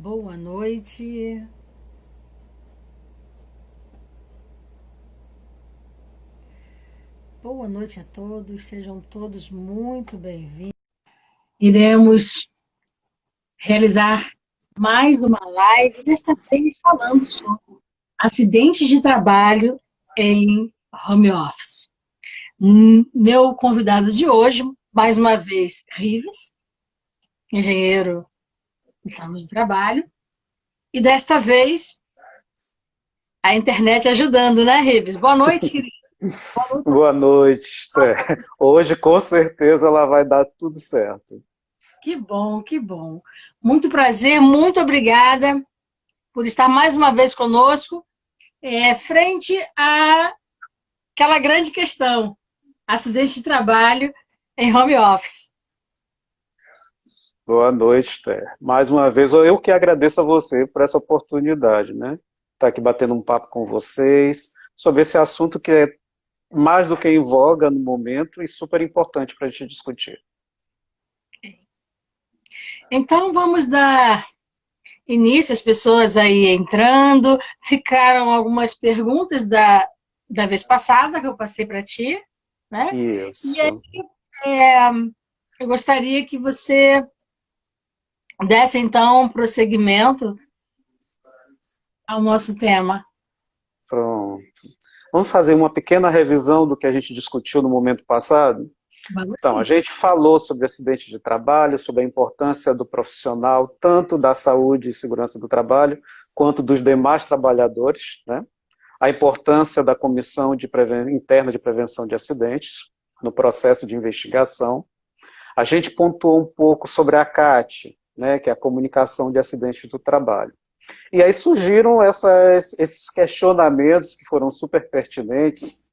Boa noite, boa noite a todos, sejam todos muito bem-vindos. Iremos realizar mais uma live, desta vez falando sobre acidentes de trabalho em home office. Meu convidado de hoje, mais uma vez, Rives, engenheiro de saúde do trabalho, e desta vez a internet ajudando, né, Rives? Boa noite, querido. Boa noite. Boa noite, Esther. Hoje, com certeza, ela vai dar tudo certo. Que bom, que bom. Muito prazer, muito obrigada por estar mais uma vez conosco, frente àquela grande questão, acidente de trabalho em home office. Boa noite, Esther. Mais uma vez, eu que agradeço a você por essa oportunidade, né? Estar aqui batendo um papo com vocês sobre esse assunto que é mais do que em voga no momento e super importante para a gente discutir. Então, vamos dar início às pessoas aí entrando. Ficaram algumas perguntas da vez passada que eu passei para ti, né? E aí, Isso. é, eu gostaria que você desse, então, um prosseguimento ao nosso tema. Pronto. Vamos fazer uma pequena revisão do que a gente discutiu no momento passado? Vamos Então, a sim. gente falou sobre acidente de trabalho, sobre a importância do profissional, tanto da saúde e segurança do trabalho, quanto dos demais trabalhadores, né? A importância da Comissão Interna de Prevenção de Acidentes no processo de investigação. A gente pontuou um pouco sobre a CAT, né, que é a Comunicação de Acidentes do Trabalho. E aí surgiram esses questionamentos que foram super pertinentes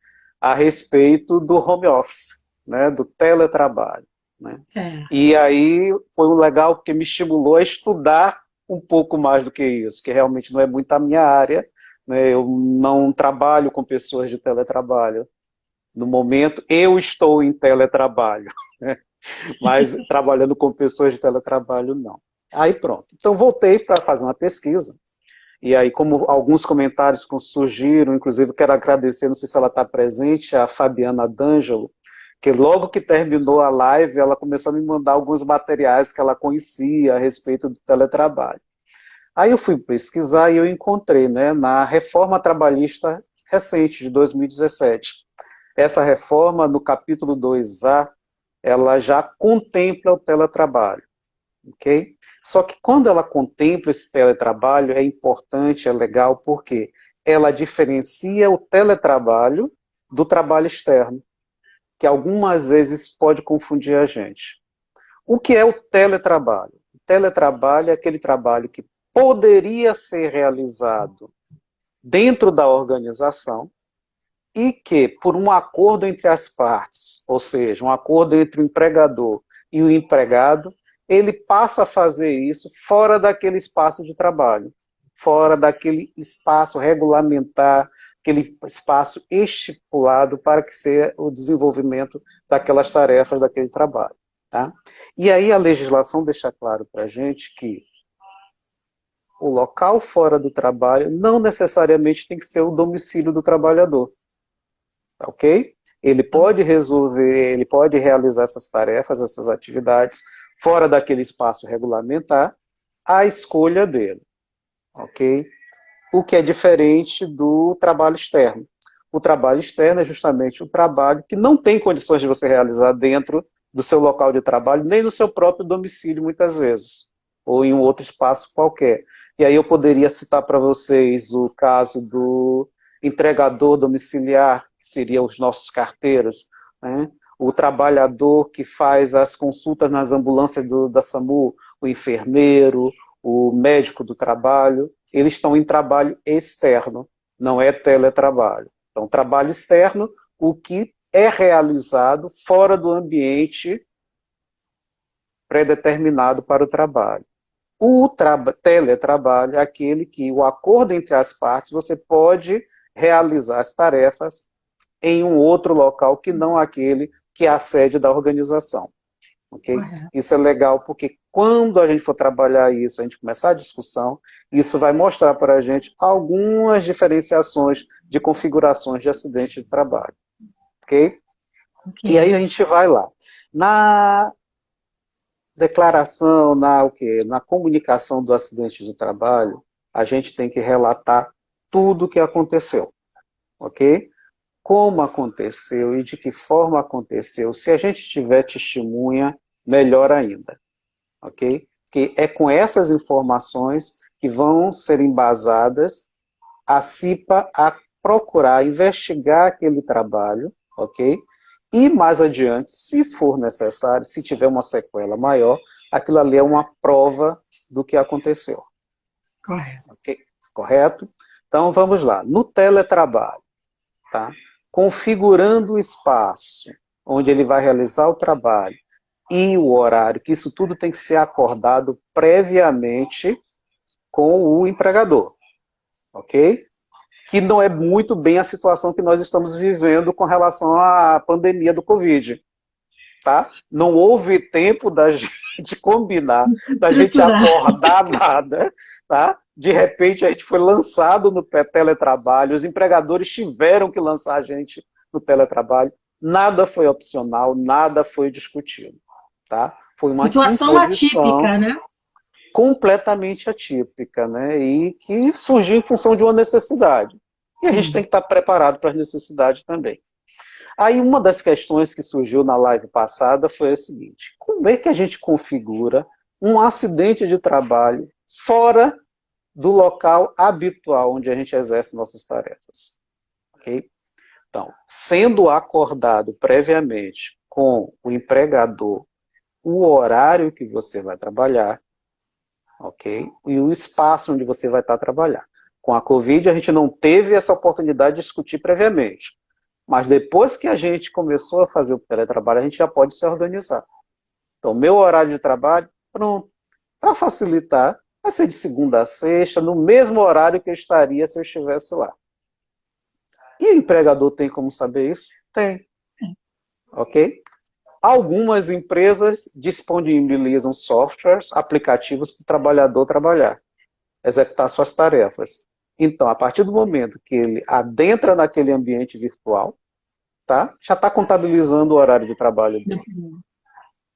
a respeito do home office, né, do teletrabalho. Né? Certo. E aí foi um legal porque me estimulou a estudar um pouco mais do que isso, que realmente não é muito a minha área, né? Eu não trabalho com pessoas de teletrabalho. No momento, eu estou em teletrabalho, né? Mas trabalhando com pessoas de teletrabalho, não. Aí pronto. Então voltei para fazer uma pesquisa, e aí, como alguns comentários surgiram, inclusive quero agradecer, não sei se ela está presente, a Fabiana D'Angelo, que logo que terminou a live, ela começou a me mandar alguns materiais que ela conhecia a respeito do teletrabalho. Aí eu fui pesquisar e eu encontrei, né, na reforma trabalhista recente, de 2017. Essa reforma, no capítulo 2A, ela já contempla o teletrabalho. Ok? Só que quando ela contempla esse teletrabalho, é importante, é legal, porque ela diferencia o teletrabalho do trabalho externo, que algumas vezes pode confundir a gente. O que é o teletrabalho? O teletrabalho é aquele trabalho que poderia ser realizado dentro da organização e que, por um acordo entre as partes, ou seja, um acordo entre o empregador e o empregado, ele passa a fazer isso fora daquele espaço de trabalho, fora daquele espaço regulamentar, aquele espaço estipulado para que seja o desenvolvimento daquelas tarefas daquele trabalho. Tá? E aí a legislação deixa claro para a gente que o local fora do trabalho não necessariamente tem que ser o domicílio do trabalhador. Ok? Ele pode resolver, ele pode realizar essas tarefas, essas atividades, fora daquele espaço regulamentar, à escolha dele. Ok? O que é diferente do trabalho externo. O trabalho externo é justamente o trabalho que não tem condições de você realizar dentro do seu local de trabalho, nem no seu próprio domicílio, muitas vezes, ou em um outro espaço qualquer. E aí eu poderia citar para vocês o caso do entregador domiciliar, que seriam os nossos carteiros, né? O trabalhador que faz as consultas nas ambulâncias da SAMU, o enfermeiro, o médico do trabalho, eles estão em trabalho externo, não é teletrabalho. Então, trabalho externo, o que é realizado fora do ambiente pré-determinado para o trabalho. O teletrabalho é aquele que o acordo entre as partes, você pode realizar as tarefas em um outro local que não aquele que é a sede da organização. Okay? Correto. Isso é legal porque quando a gente for trabalhar isso, a gente começar a discussão, isso vai mostrar para a gente algumas diferenciações de configurações de acidente de trabalho. Ok? E aí a gente vai lá. Na declaração, na comunicação do acidente de trabalho, a gente tem que relatar tudo o que aconteceu. Ok? Como aconteceu e de que forma aconteceu. Se a gente tiver testemunha, melhor ainda. Ok? Que é com essas informações que vão ser embasadas a CIPA a procurar investigar aquele trabalho, ok? E mais adiante, se for necessário, se tiver uma sequela maior, aquilo ali é uma prova do que aconteceu. Correto. Ok? Correto? Então vamos lá. No teletrabalho, tá? Configurando o espaço onde ele vai realizar o trabalho e o horário, que isso tudo tem que ser acordado previamente com o empregador, ok? Que não é muito bem a situação que nós estamos vivendo com relação à pandemia do Covid, tá? Não houve tempo da gente combinar, da gente acordar nada, tá? De repente a gente foi lançado no teletrabalho, os empregadores tiveram que lançar a gente no teletrabalho, nada foi opcional, nada foi discutido, tá? Foi uma Situação imposição atípica, né? completamente atípica, né? E que surgiu em função de uma necessidade. E a gente tem que estar preparado para as necessidades também. Aí uma das questões que surgiu na live passada foi a seguinte: como é que a gente configura um acidente de trabalho fora do local habitual onde a gente exerce nossas tarefas? Ok? Então, sendo acordado previamente com o empregador o horário que você vai trabalhar, ok? E o espaço onde você vai estar trabalhando. Com a Covid, a gente não teve essa oportunidade de discutir previamente. Mas depois que a gente começou a fazer o teletrabalho, a gente já pode se organizar. Então, meu horário de trabalho, pronto. Para facilitar, vai ser de segunda a sexta, no mesmo horário que eu estaria se eu estivesse lá. E o empregador tem como saber isso? Tem. Ok? Algumas empresas disponibilizam softwares, aplicativos para o trabalhador trabalhar, executar suas tarefas. Então, a partir do momento que ele adentra naquele ambiente virtual, tá? Já está contabilizando o horário de trabalho dele.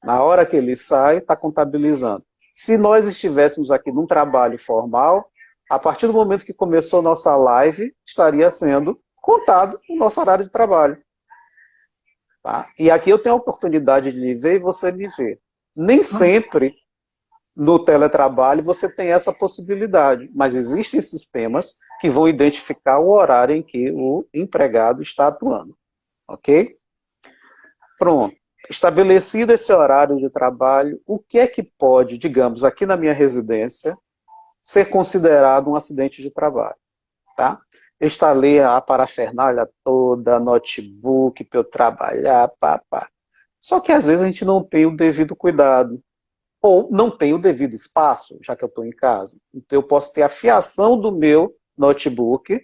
Na hora que ele sai, está contabilizando. Se nós estivéssemos aqui num trabalho formal, a partir do momento que começou nossa live, estaria sendo contado o nosso horário de trabalho. Tá? E aqui eu tenho a oportunidade de lhe ver e você me ver. Nem sempre no teletrabalho você tem essa possibilidade, mas existem sistemas que vão identificar o horário em que o empregado está atuando. Ok? Pronto. Estabelecido esse horário de trabalho, o que é que pode, digamos, aqui na minha residência, ser considerado um acidente de trabalho? Tá? Eu instalei a parafernália toda, notebook para eu trabalhar, pá. Só que às vezes a gente não tem o devido cuidado. Ou não tem o devido espaço, já que eu estou em casa. Então eu posso ter a fiação do meu notebook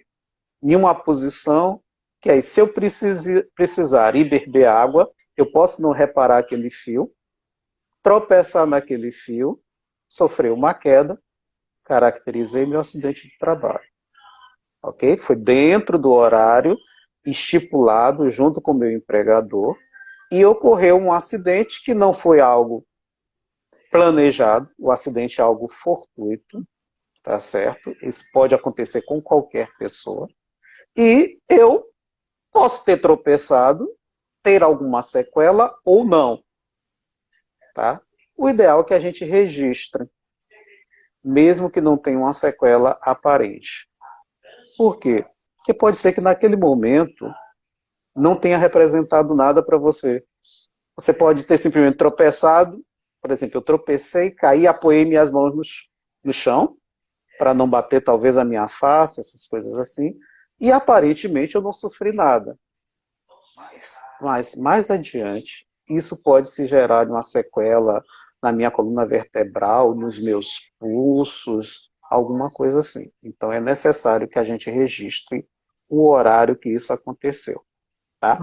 em uma posição que aí, se eu precisar ir beber água, eu posso não reparar aquele fio, tropeçar naquele fio, sofrer uma queda, caracterizei meu acidente de trabalho. Ok? Foi dentro do horário estipulado junto com o meu empregador e ocorreu um acidente que não foi algo planejado, o acidente é algo fortuito, tá certo? Isso pode acontecer com qualquer pessoa. E eu posso ter tropeçado, ter alguma sequela ou não. Tá? O ideal é que a gente registre, mesmo que não tenha uma sequela aparente. Por quê? Porque pode ser que naquele momento não tenha representado nada para você. Você pode ter simplesmente tropeçado, por exemplo, eu tropecei, caí, apoiei minhas mãos no chão, para não bater talvez a minha face, essas coisas assim, e aparentemente eu não sofri nada. Mas mais adiante, isso pode se gerar uma sequela na minha coluna vertebral, nos meus pulsos, alguma coisa assim. Então é necessário que a gente registre o horário que isso aconteceu. Tá?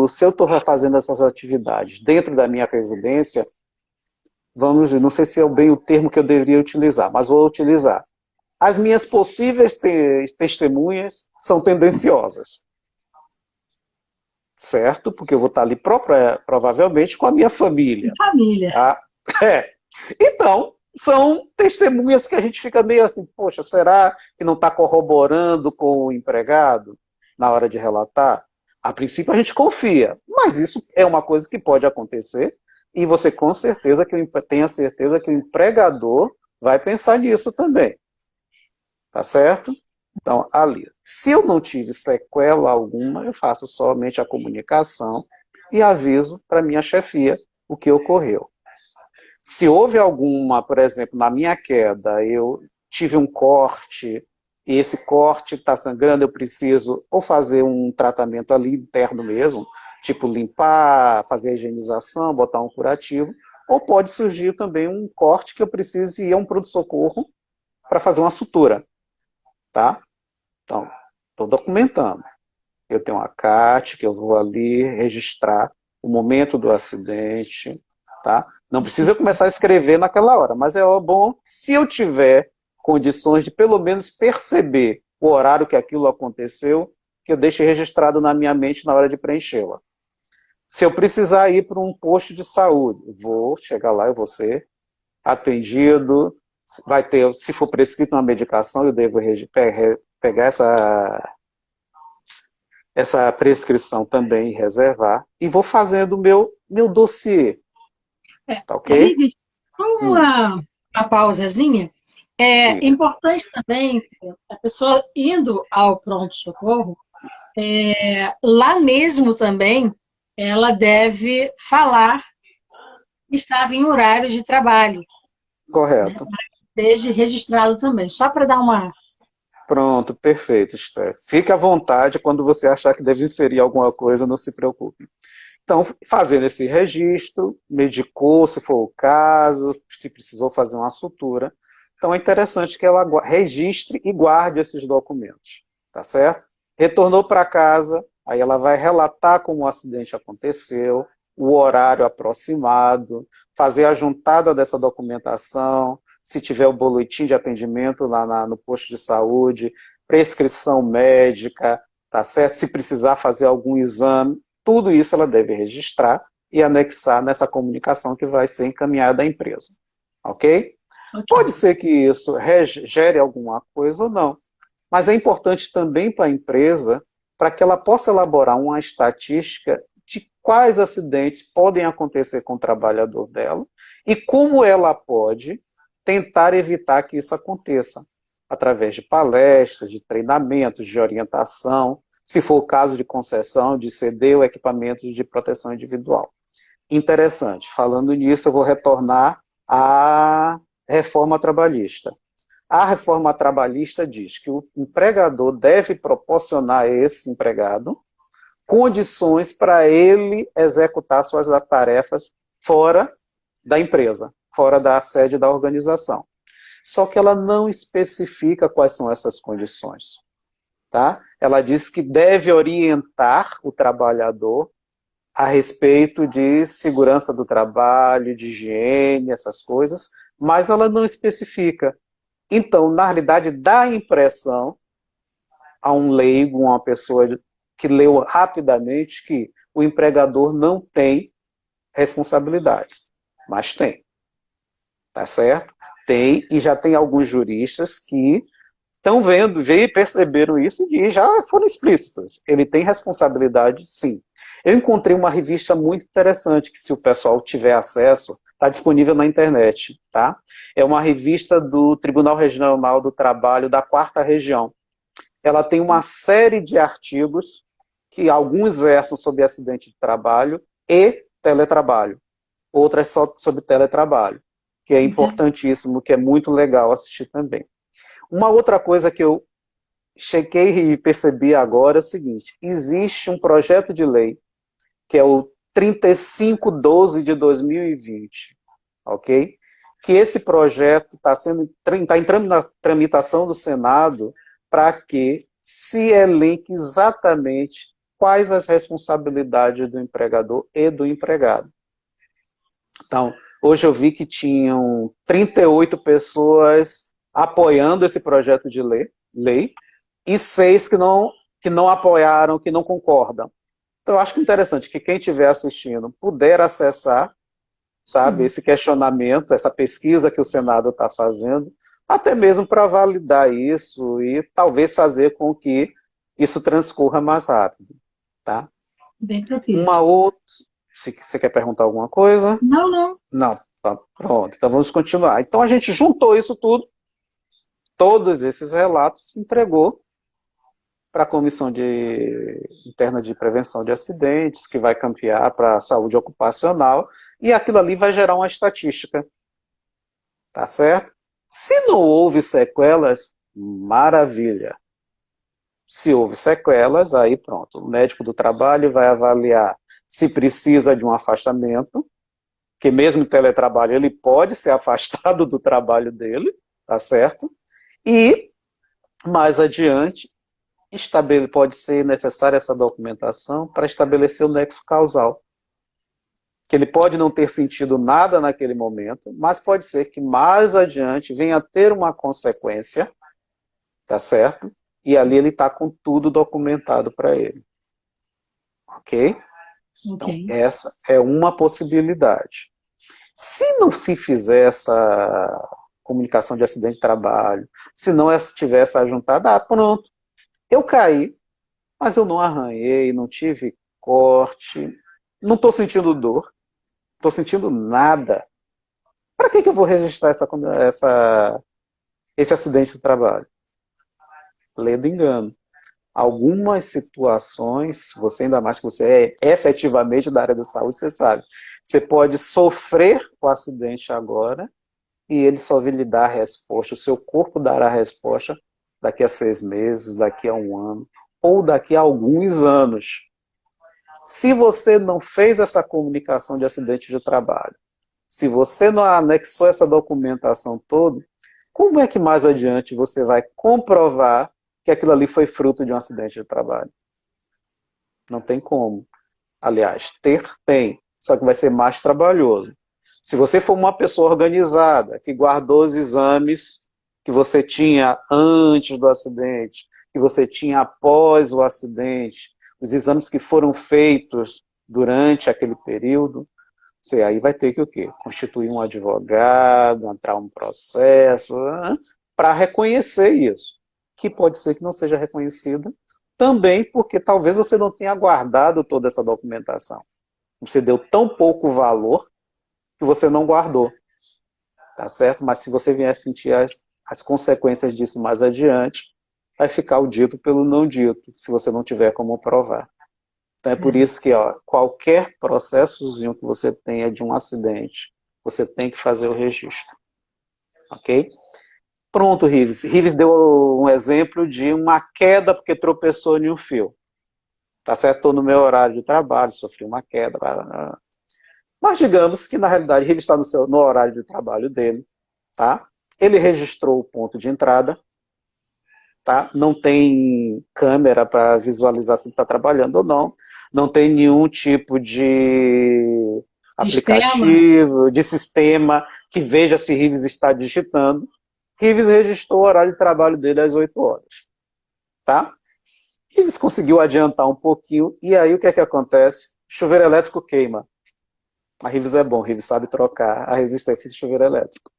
Se eu estou fazendo essas atividades dentro da minha residência, vamos, não sei se é bem o termo que eu deveria utilizar, mas vou utilizar. As minhas possíveis testemunhas são tendenciosas, certo? Porque eu vou estar ali provavelmente com a minha família. Família. Tá? Então, são testemunhas que a gente fica meio assim, poxa, será que não está corroborando com o empregado na hora de relatar? A princípio a gente confia, mas isso é uma coisa que pode acontecer e você com certeza tenha certeza que o empregador vai pensar nisso também. Tá certo? Então, ali, se eu não tive sequela alguma, eu faço somente a comunicação e aviso para minha chefia o que ocorreu. Se houve alguma, por exemplo, na minha queda, eu tive um corte, e esse corte está sangrando, eu preciso ou fazer um tratamento ali interno mesmo, tipo limpar, fazer a higienização, botar um curativo, ou pode surgir também um corte que eu precise ir a um pronto-socorro para fazer uma sutura, tá? Então, estou documentando. Eu tenho uma CAT que eu vou ali registrar o momento do acidente, tá? Não precisa começar a escrever naquela hora, mas é bom se eu tiver condições de pelo menos perceber o horário que aquilo aconteceu, que eu deixe registrado na minha mente na hora de preenchê-la. Se eu precisar ir para um posto de saúde, vou chegar lá, eu vou ser atendido, vai ter, se for prescrito uma medicação, eu devo pegar essa prescrição também e reservar, e vou fazendo o meu dossiê, tá ok? David, uma pausazinha. É Diga. importante também a pessoa indo ao pronto-socorro, lá mesmo também, ela deve falar que estava em horário de trabalho, Correto. desde registrado também, só para dar uma. Pronto, perfeito, Steph. Fique à vontade quando você achar que deve inserir alguma coisa, não se preocupe. Então, fazendo esse registro, medicou, se for o caso, se precisou fazer uma sutura. Então, é interessante que ela registre e guarde esses documentos, tá certo? Retornou para casa, aí ela vai relatar como o acidente aconteceu, o horário aproximado, fazer a juntada dessa documentação, se tiver o boletim de atendimento lá no posto de saúde, prescrição médica, tá certo? Se precisar fazer algum exame, tudo isso ela deve registrar e anexar nessa comunicação que vai ser encaminhada à empresa. Ok? Ok. Pode ser que isso gere alguma coisa ou não, mas é importante também para a empresa, para que ela possa elaborar uma estatística de quais acidentes podem acontecer com o trabalhador dela e como ela pode tentar evitar que isso aconteça, através de palestras, de treinamentos, de orientação, se for o caso de concessão, de ceder o equipamento de proteção individual. Interessante. Falando nisso, eu vou retornar à reforma trabalhista. A reforma trabalhista diz que o empregador deve proporcionar a esse empregado condições para ele executar suas tarefas fora da empresa, fora da sede da organização. Só que ela não especifica quais são essas condições. Tá? Ela diz que deve orientar o trabalhador a respeito de segurança do trabalho, de higiene, essas coisas, mas ela não especifica. Então, na realidade, dá a impressão a um leigo, uma pessoa que leu rapidamente, que o empregador não tem responsabilidades, mas tem. Tá certo? Tem, e já tem alguns juristas que estão vendo, veio e perceberam isso e já foram explícitos. Ele tem responsabilidade, sim. Eu encontrei uma revista muito interessante, que se o pessoal tiver acesso, está disponível na internet, tá? É uma revista do Tribunal Regional do Trabalho da 4ª Região. Ela tem uma série de artigos, que alguns versam sobre acidente de trabalho e teletrabalho, outras só sobre teletrabalho, que é importantíssimo, que é muito legal assistir também. Uma outra coisa que eu chequei e percebi agora é o seguinte: existe um projeto de lei, que é o 3512 de 2020, ok? Que esse projeto está em tramitação do Senado para que se elenque exatamente quais as responsabilidades do empregador e do empregado. Então, Hoje eu vi que tinham 38 pessoas apoiando esse projeto de lei e 6 que não apoiaram, que não concordam. Então, eu acho que é interessante que quem estiver assistindo puder acessar, sabe, Sim, esse questionamento, essa pesquisa que o Senado está fazendo, até mesmo para validar isso e talvez fazer com que isso transcorra mais rápido, tá? bem Uma propício. outra, se você quer perguntar alguma coisa? Não, não. Não, tá, pronto, então vamos continuar. Então a gente juntou isso tudo, todos esses relatos, entregou para a Comissão Interna de Prevenção de Acidentes, que vai campear para a saúde ocupacional, e aquilo ali vai gerar uma estatística, tá certo? Se não houve sequelas, maravilha. Se houve sequelas, aí pronto, o médico do trabalho vai avaliar se precisa de um afastamento, que mesmo em teletrabalho ele pode ser afastado do trabalho dele, tá certo? E, mais adiante, pode ser necessária essa documentação para estabelecer o nexo causal. Que ele pode não ter sentido nada naquele momento, mas pode ser que mais adiante venha a ter uma consequência, tá certo? E ali ele está com tudo documentado para ele. Ok? Ok. Então, essa é uma possibilidade. Se não se fizer essa comunicação de acidente de trabalho, se não tiver essa juntada, pronto, eu caí, mas eu não arranhei, não tive corte, não estou sentindo dor, estou sentindo nada. Para que eu vou registrar esse acidente de trabalho? Lei do engano. Algumas situações, você ainda mais que você é efetivamente da área da saúde, você sabe. Você pode sofrer o acidente agora e ele só vai lhe dar a resposta, o seu corpo dará a resposta daqui a 6 meses, daqui a um ano, ou daqui a alguns anos. Se você não fez essa comunicação de acidente de trabalho, se você não anexou essa documentação toda, como é que mais adiante você vai comprovar que aquilo ali foi fruto de um acidente de trabalho? Não tem como. Aliás, tem, só que vai ser mais trabalhoso. Se você for uma pessoa organizada, que guardou os exames que você tinha antes do acidente, que você tinha após o acidente, os exames que foram feitos durante aquele período, você aí vai ter que o quê? Constituir um advogado, entrar um processo, para reconhecer isso. Que pode ser que não seja reconhecida, também porque talvez você não tenha guardado toda essa documentação. Você deu tão pouco valor que você não guardou, tá certo? Mas se você vier sentir as consequências disso mais adiante, vai ficar o dito pelo não dito, se você não tiver como provar. Então é por isso que qualquer processozinho que você tenha de um acidente, você tem que fazer o registro. Ok? Pronto, Rives. Rives deu um exemplo de uma queda porque tropeçou em um fio. Tá certo? Estou no meu horário de trabalho, sofri uma queda. Mas digamos que, na realidade, ele está no horário de trabalho dele. Tá? Ele registrou o ponto de entrada. Tá? Não tem câmera para visualizar se ele está trabalhando ou não. Não tem nenhum tipo de Sistema? aplicativo, de sistema que veja se Rives está digitando. Rives registrou o horário de trabalho dele às 8 horas. Tá? Rives conseguiu adiantar um pouquinho, e aí o que é que acontece? Chuveiro elétrico queima. A Rives é bom, Rives sabe trocar a resistência de chuveiro elétrico.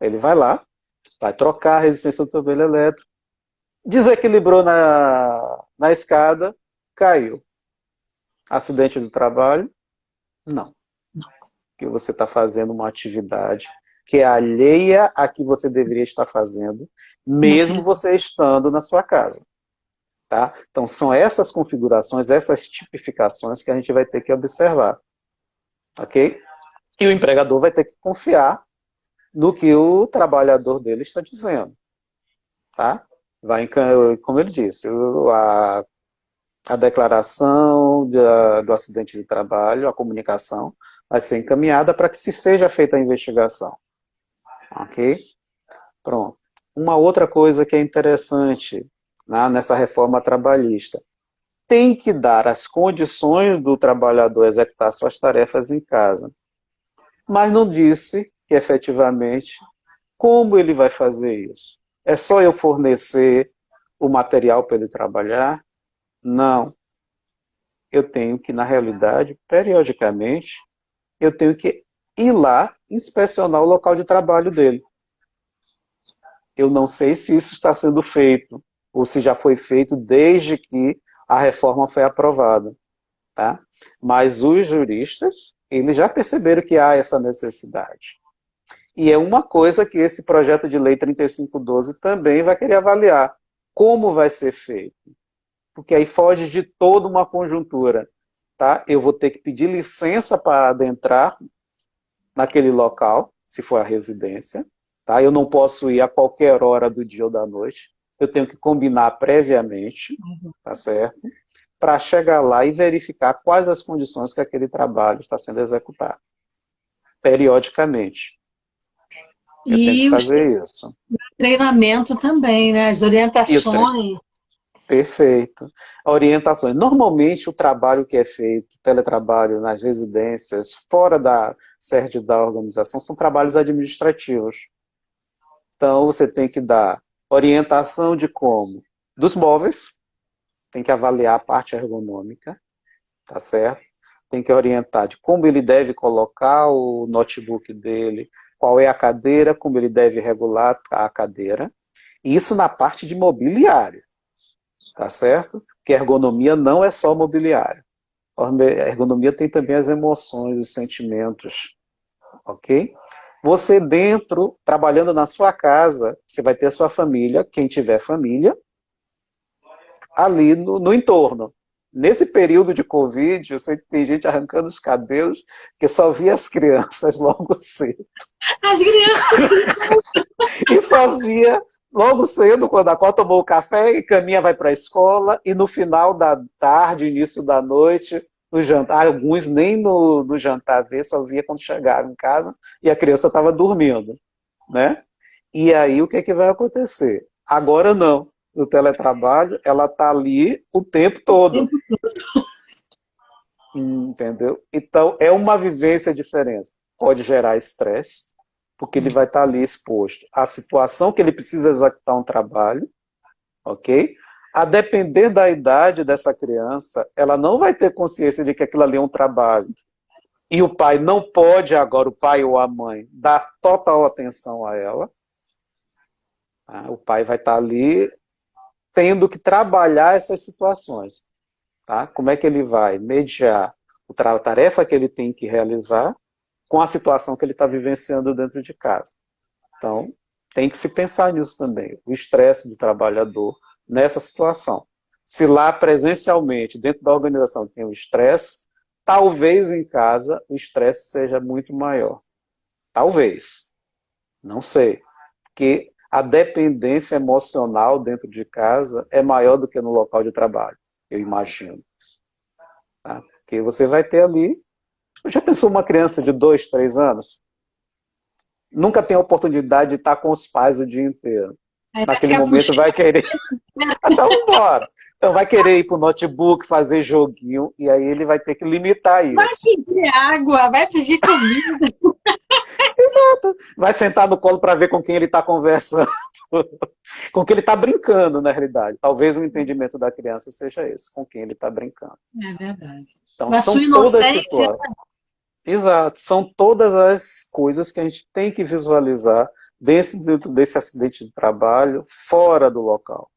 Ele vai lá, vai trocar a resistência do chuveiro elétrico, desequilibrou na escada, caiu. Acidente do trabalho? Não. Porque você está fazendo uma atividade que é alheia a que você deveria estar fazendo, mesmo Naquele... você estando na sua casa. Tá? Então, são essas configurações, essas tipificações que a gente vai ter que observar. Ok? E o empregador vai ter que confiar no que o trabalhador dele está dizendo. Tá? Como ele disse, a declaração do acidente de trabalho, a comunicação, vai ser encaminhada para que se seja feita a investigação. Ok? Pronto. Uma outra coisa que é interessante, né, nessa reforma trabalhista, tem que dar as condições do trabalhador executar suas tarefas em casa. mas não disse que efetivamente como ele vai fazer isso. É só eu fornecer o material para ele trabalhar? Não. Eu tenho que, na realidade, periodicamente, eu tenho que ir lá inspecionar o local de trabalho dele. Eu não sei se isso está sendo feito, ou se já foi feito desde que a reforma foi aprovada. Tá? Mas os juristas, eles já perceberam que há essa necessidade. E é uma coisa que esse projeto de lei 3512 também vai querer avaliar. Como vai ser feito? Porque aí foge de toda uma conjuntura. Tá? Eu vou ter que pedir licença para adentrar naquele local, se for a residência. Tá? Eu não posso ir a qualquer hora do dia ou da noite. Eu tenho que combinar previamente, tá certo? Para chegar lá e verificar quais as condições que aquele trabalho está sendo executado. Periodicamente. Eu tenho que E o fazer isso. treinamento também, né? As E o tre... orientações. Perfeito. Orientações. Normalmente o trabalho que é feito, teletrabalho nas residências, fora da sede da organização, são trabalhos administrativos. Então você tem que dar orientação de como? Dos móveis, tem que avaliar a parte ergonômica, tá certo? Tem que orientar de como ele deve colocar o notebook dele, qual é a cadeira, como ele deve regular a cadeira. Isso na parte de mobiliário, tá certo? Porque ergonomia não é só mobiliário. A ergonomia tem também as emoções, os sentimentos, ok? Você dentro, trabalhando na sua casa, você vai ter a sua família, quem tiver família, ali no entorno. Nesse período de Covid, eu sei que tem gente arrancando os cabelos, porque só via as crianças logo cedo. As crianças. E só via logo cedo, quando a Cota tomou o café e caminha, vai para a escola, e no final da tarde, início da noite, no jantar, alguns nem no jantar vê, só via quando chegaram em casa e a criança estava dormindo, né? E aí o que, é que vai acontecer? Agora não. No teletrabalho, ela está ali o tempo todo. Entendeu? Então, é uma vivência diferente. Pode gerar estresse, porque ele vai estar ali exposto à situação que ele precisa executar um trabalho, ok? A depender da idade dessa criança, ela não vai ter consciência de que aquilo ali é um trabalho. E o pai não pode agora, o pai ou a mãe, dar total atenção a ela. Tá? O pai vai estar ali tendo que trabalhar essas situações. Tá? Como é que ele vai mediar a tarefa que ele tem que realizar com a situação que ele está vivenciando dentro de casa. Então, tem que se pensar nisso também, o estresse do trabalhador nessa situação. Se lá presencialmente, dentro da organização, tem o estresse, talvez em casa o estresse seja muito maior. Talvez. Não sei. Porque a dependência emocional dentro de casa é maior do que no local de trabalho, eu imagino. Tá? Porque você vai ter ali... Já pensou uma criança de 2, 3 anos? Nunca tem a oportunidade de estar com os pais o dia inteiro. Aí vai Naquele ficar momento puxando. vai querer... Então, embora. Então vai querer ir para o notebook, fazer joguinho, e aí ele vai ter que limitar Vai isso. pedir água, vai pedir comida. Exato. Vai sentar no colo para ver com quem ele está conversando, com quem ele está brincando, na realidade. Talvez o entendimento da criança seja esse, com quem ele está brincando. É verdade. Então, A são sua todas inocência. situações. Exato. São todas as coisas que a gente tem que visualizar desse acidente de trabalho fora do local.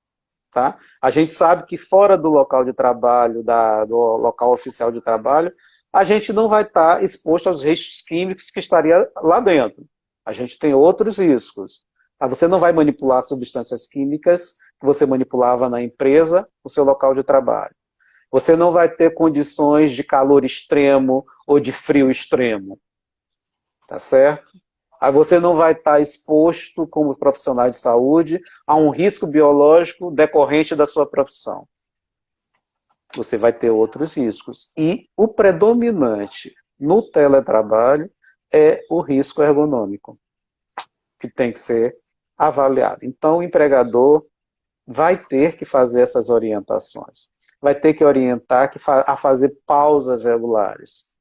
Tá? A gente sabe que fora do local de trabalho, do local oficial de trabalho, a gente não vai estar exposto aos riscos químicos que estaria lá dentro. A gente tem outros riscos. Você não vai manipular substâncias químicas que você manipulava na empresa, no seu local de trabalho. Você não vai ter condições de calor extremo ou de frio extremo. Tá certo? Aí você não vai estar exposto, como profissional de saúde, a um risco biológico decorrente da sua profissão. Você vai ter outros riscos. E o predominante no teletrabalho é o risco ergonômico, que tem que ser avaliado. Então, o empregador vai ter que fazer essas orientações. Vai ter que orientar a fazer pausas regulares.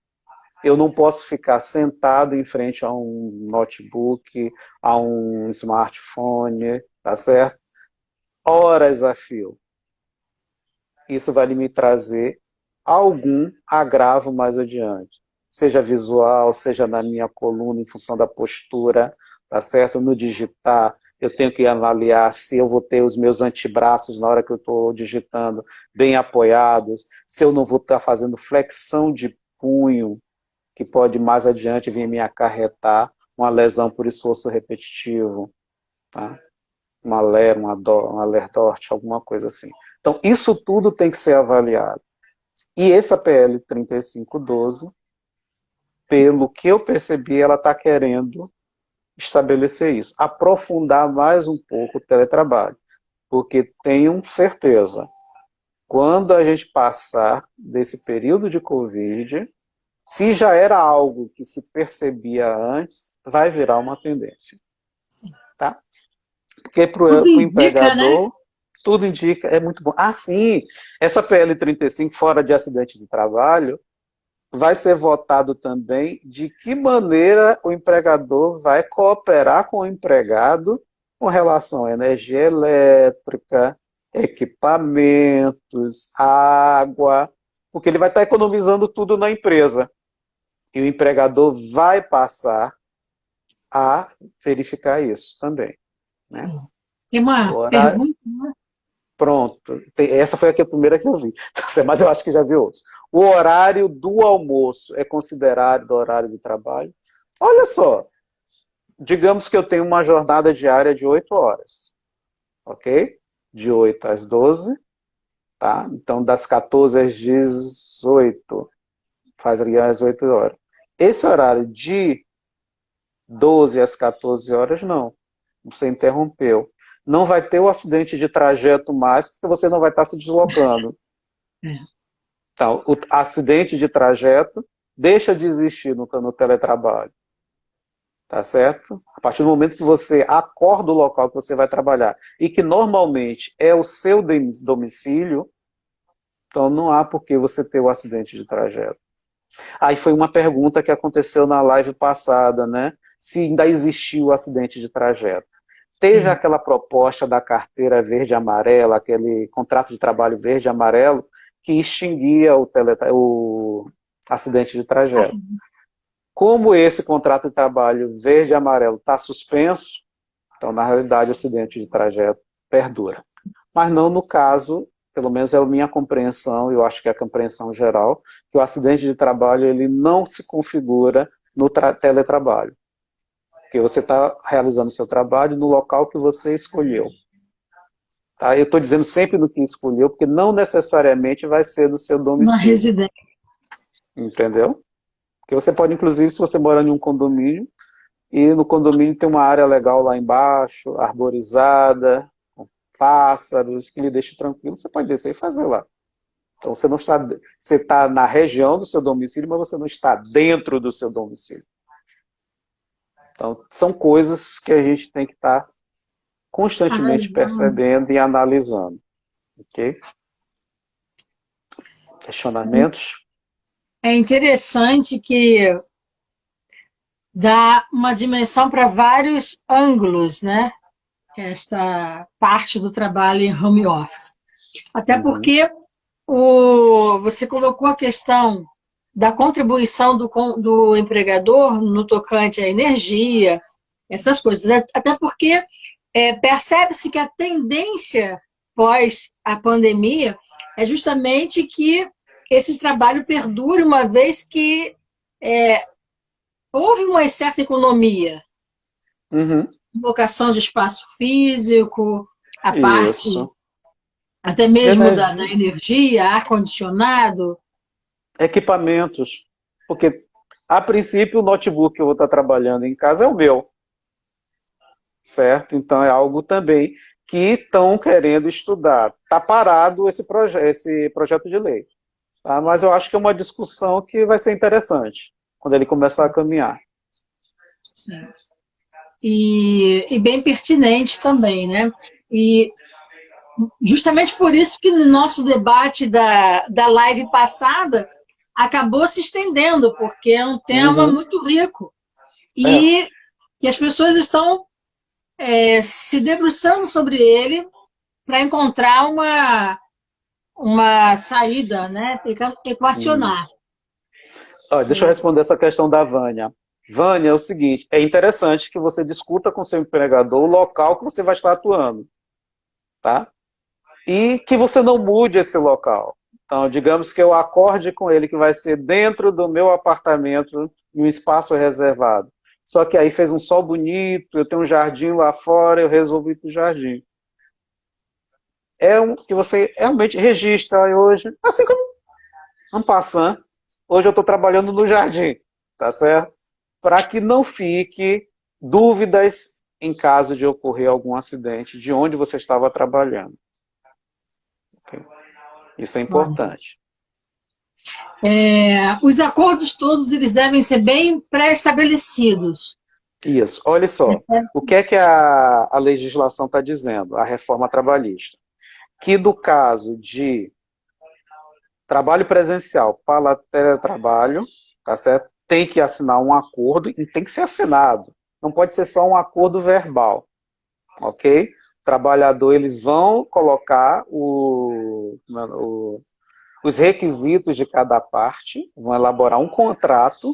Eu não posso ficar sentado em frente a um notebook, a um smartphone, tá certo? Horas a fio. Isso vai me trazer algum agravo mais adiante. Seja visual, seja na minha coluna, em função da postura, tá certo? No digitar, eu tenho que avaliar se eu vou ter os meus antebraços na hora que eu estou digitando bem apoiados, se eu não vou estar fazendo flexão de punho, que pode mais adiante vir me acarretar uma lesão por esforço repetitivo, tá? Uma LER, uma lerdorte, alguma coisa assim. Então, isso tudo tem que ser avaliado. E essa PL 3512, pelo que eu percebi, ela está querendo estabelecer isso, aprofundar mais um pouco o teletrabalho, porque tenho certeza, quando a gente passar desse período de Covid, se já era algo que se percebia antes, vai virar uma tendência. Sim. Tá? Porque para o empregador, né? Tudo indica, é muito bom. Ah, sim, essa PL 35, fora de acidente de trabalho, vai ser votado também de que maneira o empregador vai cooperar com o empregado com relação à energia elétrica, equipamentos, água, porque ele vai estar economizando tudo na empresa. E o empregador vai passar a verificar isso também. Né? Tem uma pergunta, né? Pronto, essa foi a primeira que eu vi, mas eu acho que já vi outros. O horário do almoço é considerado horário de trabalho? Olha só, digamos que eu tenho uma jornada diária de 8 horas, ok? De 8 às 12, tá? Então das 14 às 18, faz ali às 8 horas. Esse horário de 12 às 14 horas, não. Você interrompeu. Não vai ter o acidente de trajeto mais, porque você não vai estar se deslocando. Então, o acidente de trajeto deixa de existir no teletrabalho. Tá certo? A partir do momento que você acorda o local que você vai trabalhar, e que normalmente é o seu domicílio, então não há por que você ter o acidente de trajeto. Aí foi uma pergunta que aconteceu na live passada, né? Se ainda existiu o acidente de trajeto. Teve aquela proposta da carteira verde e amarela, aquele contrato de trabalho verde e amarelo, que extinguia o acidente de trajeto. Como esse contrato de trabalho verde e amarelo está suspenso, então, na realidade, o acidente de trajeto perdura. Mas não no caso, pelo menos é a minha compreensão, eu acho que é a compreensão geral, que o acidente de trabalho ele não se configura no teletrabalho. Porque você está realizando o seu trabalho no local que você escolheu. Tá? Eu estou dizendo sempre no que escolheu, porque não necessariamente vai ser no seu domicílio. Uma residência. Entendeu? Porque você pode, inclusive, se você mora em um condomínio, e no condomínio tem uma área legal lá embaixo, arborizada, com pássaros, que lhe deixa tranquilo, você pode descer e fazer lá. Então você não está, você está na região do seu domicílio, mas você não está dentro do seu domicílio. Então, são coisas que a gente tem que estar constantemente percebendo e analisando. Ok? Questionamentos? É interessante que dá uma dimensão para vários ângulos, né? Esta parte do trabalho em home office. Até porque você colocou a questão da contribuição do empregador no tocante à energia, essas coisas. Até porque percebe-se que a tendência pós a pandemia é justamente que esse trabalho perdure, uma vez que houve uma certa economia. Locação de espaço físico, a parte até mesmo da energia, ar-condicionado. Equipamentos. Porque, a princípio, o notebook que eu vou estar trabalhando em casa é o meu. Certo? Então, é algo também que estão querendo estudar. Está parado esse projeto de lei. Tá? Mas eu acho que é uma discussão que vai ser interessante, quando ele começar a caminhar. Sim. E bem pertinente também, né? E justamente por isso que no nosso debate da live passada, acabou se estendendo, porque é um tema Uhum. muito rico. É, E as pessoas estão se debruçando sobre ele para encontrar uma saída, né? hum. Equacionar. Olha, deixa eu responder essa questão da Vânia. Vânia, é o seguinte, é interessante que você discuta com seu empregador o local que você vai estar atuando, tá? E que você não mude esse local. Então, digamos que eu acorde com ele que vai ser dentro do meu apartamento, em um espaço reservado. Só que aí fez um sol bonito, eu tenho um jardim lá fora, eu resolvi ir para o jardim. É um que você realmente registra aí hoje, assim como um passant. Hoje eu estou trabalhando no jardim, tá certo? Para que não fique dúvidas em caso de ocorrer algum acidente de onde você estava trabalhando. Ok? Isso é importante. Os acordos todos eles devem ser bem pré-estabelecidos. Isso. Olha só, o que a legislação está dizendo, a reforma trabalhista? Que do caso de trabalho presencial para teletrabalho, tá certo? Tem que assinar um acordo e tem que ser assinado. Não pode ser só um acordo verbal, ok? O trabalhador, eles vão colocar os requisitos de cada parte, vão elaborar um contrato,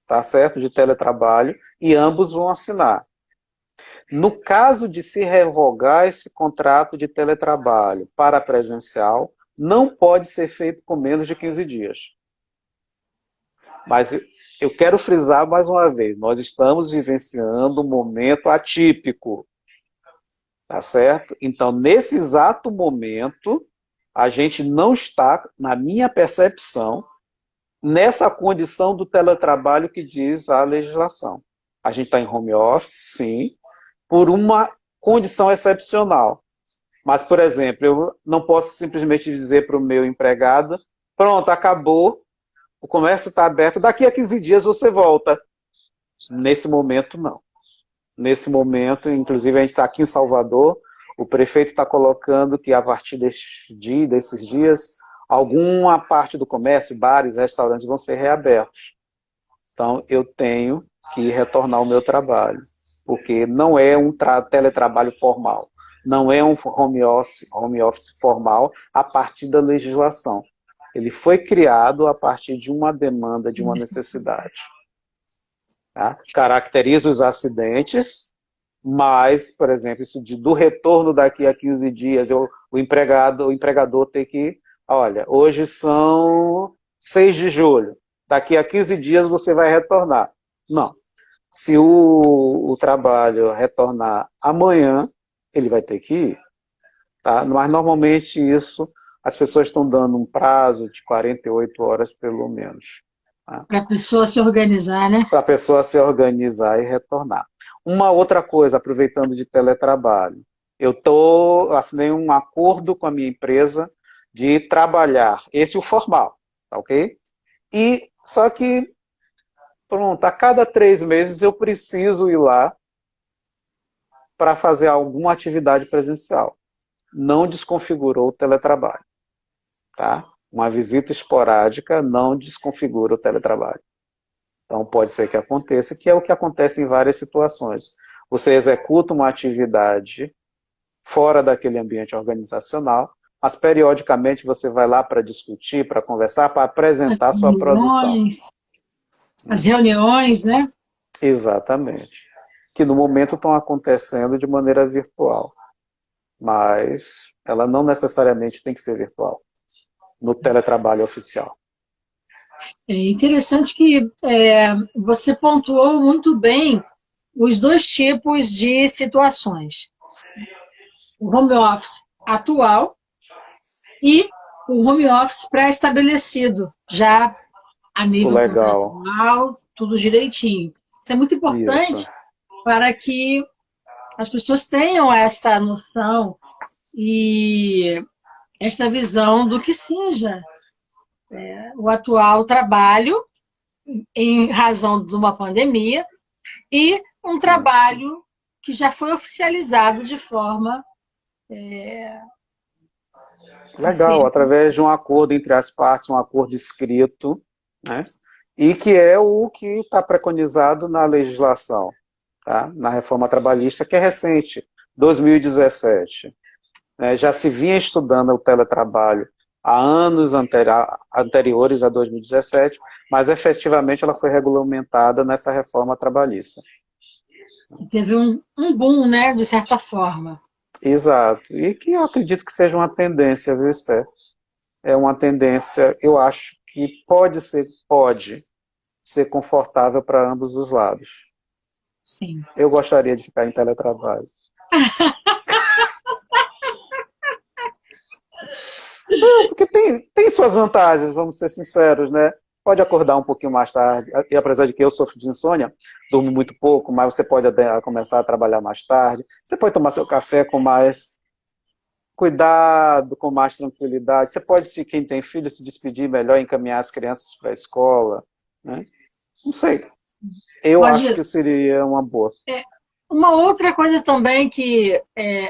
tá certo, de teletrabalho, e ambos vão assinar. No caso de se revogar esse contrato de teletrabalho para presencial, não pode ser feito com menos de 15 dias. Mas eu quero frisar mais uma vez, nós estamos vivenciando um momento atípico, tá certo? Então, nesse exato momento, a gente não está, na minha percepção, nessa condição do teletrabalho que diz a legislação. A gente está em home office, sim, por uma condição excepcional. Mas, por exemplo, eu não posso simplesmente dizer para o meu empregado, pronto, acabou, o comércio está aberto, daqui a 15 dias você volta. Nesse momento, não. Nesse momento, inclusive a gente está aqui em Salvador, o prefeito está colocando que a partir desses dias, alguma parte do comércio, bares, restaurantes vão ser reabertos. Então, eu tenho que retornar ao meu trabalho, porque não é um teletrabalho formal, não é um home office formal a partir da legislação. Ele foi criado a partir de uma demanda, de uma necessidade. Tá? Caracteriza os acidentes, mas, por exemplo, isso do retorno daqui a 15 dias, o empregador tem que, olha, hoje são 6 de julho, daqui a 15 dias você vai retornar. Não. Se o trabalho retornar amanhã, ele vai ter que ir. Tá? Mas normalmente isso, as pessoas estão dando um prazo de 48 horas pelo menos. Tá? Para a pessoa se organizar, né? Para a pessoa se organizar e retornar. Uma outra coisa, aproveitando de teletrabalho, assinei um acordo com a minha empresa de trabalhar, esse é o formal, tá ok? E só que, pronto, a cada 3 meses eu preciso ir lá para fazer alguma atividade presencial. Não desconfigurou o teletrabalho, tá? Uma visita esporádica não desconfigura o teletrabalho. Então, pode ser que aconteça, que é o que acontece em várias situações. Você executa uma atividade fora daquele ambiente organizacional, mas periodicamente você vai lá para discutir, para conversar, para As apresentar a sua produção. reuniões, as reuniões, né? Exatamente. Que no momento estão acontecendo de maneira virtual, mas ela não necessariamente tem que ser virtual, no teletrabalho oficial. É interessante que você pontuou muito bem os dois tipos de situações. O home office atual e o home office pré-estabelecido, já a nível Legal. contratual, tudo direitinho. Isso é muito Isso. importante para que as pessoas tenham esta noção e esta visão do que seja o atual trabalho em razão de uma pandemia e um Isso. trabalho que já foi oficializado de forma Legal, através de um acordo entre as partes, um acordo escrito, né? E que é o que está preconizado na legislação, tá? Na reforma trabalhista, que é recente, 2017. Né? Já se vinha estudando o teletrabalho há anos anteriores a 2017, mas efetivamente ela foi regulamentada nessa reforma trabalhista. Teve um boom, né, de certa forma. Exato. E que eu acredito que seja uma tendência, viu, Esther? É uma tendência, eu acho que pode ser confortável para ambos os lados. Sim. Eu gostaria de ficar em teletrabalho. Porque tem suas vantagens, vamos ser sinceros, né? Pode acordar um pouquinho mais tarde, e apesar de que eu sofro de insônia, durmo muito pouco, mas você pode começar a trabalhar mais tarde, você pode tomar seu café com mais cuidado, com mais tranquilidade, você pode, se quem tem filho, se despedir melhor, encaminhar as crianças para a escola, né? Não sei, eu acho Pode, que seria uma boa. uma outra coisa também que